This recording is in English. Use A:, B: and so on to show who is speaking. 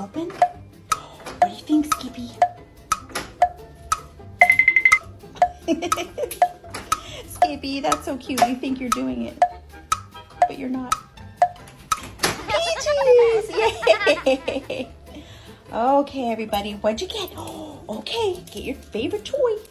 A: open? What do you think, Skippy? Skippy, that's so cute. You think you're doing it, but you're not. Peaches! Yay! Okay, everybody, what'd you get? Okay, get your favorite toy.